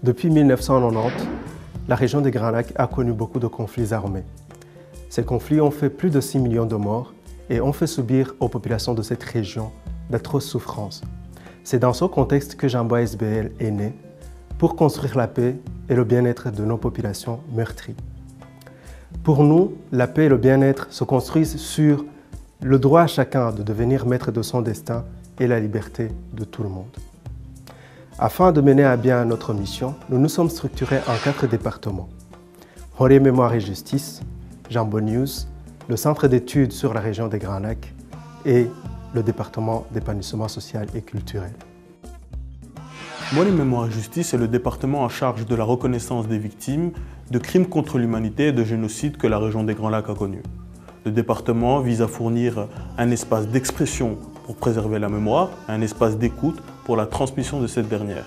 Depuis 1990, la région des Grands Lacs a connu beaucoup de conflits armés. Ces conflits ont fait plus de 6 millions de morts et ont fait subir aux populations de cette région d'atroces souffrances. C'est dans ce contexte que Jamboa SBL est né, pour construire la paix et le bien-être de nos populations meurtries. Pour nous, la paix et le bien-être se construisent sur le droit à chacun de devenir maître de son destin et la liberté de tout le monde. Afin de mener à bien notre mission, nous nous sommes structurés en 4 départements. Hore Mémoire et Justice, Jambo News, le Centre d'études sur la région des Grands Lacs et le département d'épanouissement social et culturel. Hore Mémoire et Justice est le département en charge de la reconnaissance des victimes de crimes contre l'humanité et de génocide que la région des Grands Lacs a connu. Le département vise à fournir un espace d'expression pour préserver la mémoire, un espace d'écoute pour la transmission de cette dernière.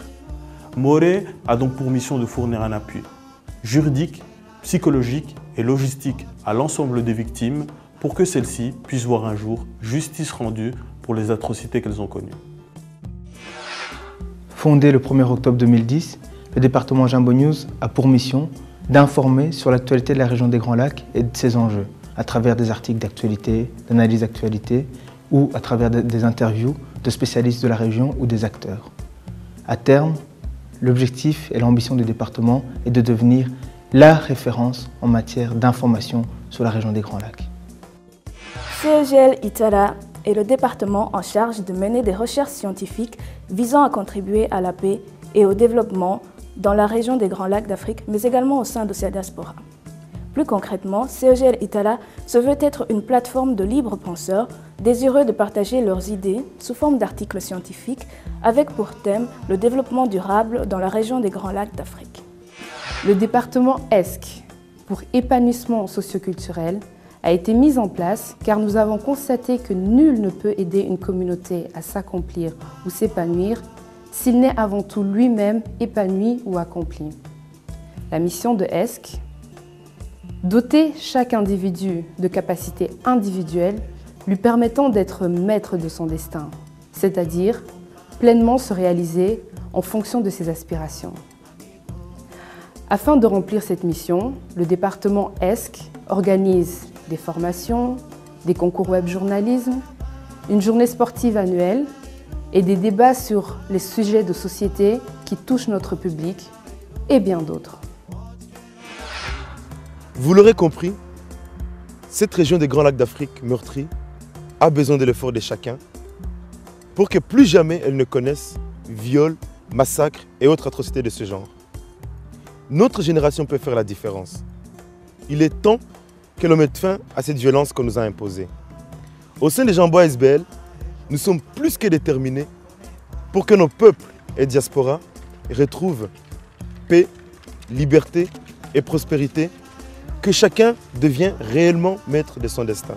Hore a donc pour mission de fournir un appui juridique, psychologique et logistique à l'ensemble des victimes pour que celles-ci puissent voir un jour justice rendue pour les atrocités qu'elles ont connues. Fondé le 1er octobre 2010, le département Jambo News a pour mission d'informer sur l'actualité de la région des Grands Lacs et de ses enjeux, à travers des articles d'actualité, d'analyse d'actualité ou à travers des interviews de spécialistes de la région ou des acteurs. À terme, l'objectif et l'ambition du département est de devenir la référence en matière d'information sur la région des Grands Lacs. CEGL Itala est le département en charge de mener des recherches scientifiques visant à contribuer à la paix et au développement dans la région des Grands Lacs d'Afrique, mais également au sein de sa diaspora. Plus concrètement, CEGL Itala se veut être une plateforme de libres penseurs désireux de partager leurs idées sous forme d'articles scientifiques avec pour thème le développement durable dans la région des Grands Lacs d'Afrique. Le département ESC, pour épanouissement socioculturel, a été mis en place car nous avons constaté que nul ne peut aider une communauté à s'accomplir ou s'épanouir s'il n'est avant tout lui-même épanoui ou accompli. La mission de ESC: doter chaque individu de capacités individuelles lui permettant d'être maître de son destin, c'est-à-dire pleinement se réaliser en fonction de ses aspirations. Afin de remplir cette mission, le département ESC organise des formations, des concours web journalisme, une journée sportive annuelle et des débats sur les sujets de société qui touchent notre public et bien d'autres. Vous l'aurez compris, cette région des Grands Lacs d'Afrique meurtrie a besoin de l'effort de chacun pour que plus jamais elle ne connaisse viols, massacres et autres atrocités de ce genre. Notre génération peut faire la différence. Il est temps que l'on mette fin à cette violence qu'on nous a imposée. Au sein de Jamboa SBL, nous sommes plus que déterminés pour que nos peuples et diasporas retrouvent paix, liberté et prospérité, que chacun devienne réellement maître de son destin.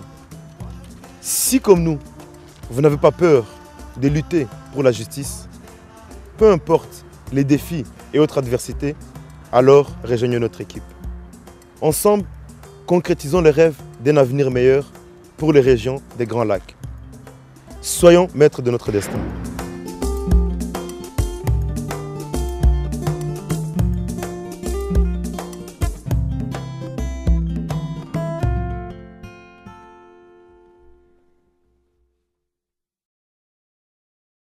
Si, comme nous, vous n'avez pas peur de lutter pour la justice, peu importe les défis et autres adversités, alors rejoignez notre équipe. Ensemble, concrétisons le rêve d'un avenir meilleur pour les régions des Grands Lacs. Soyons maîtres de notre destin.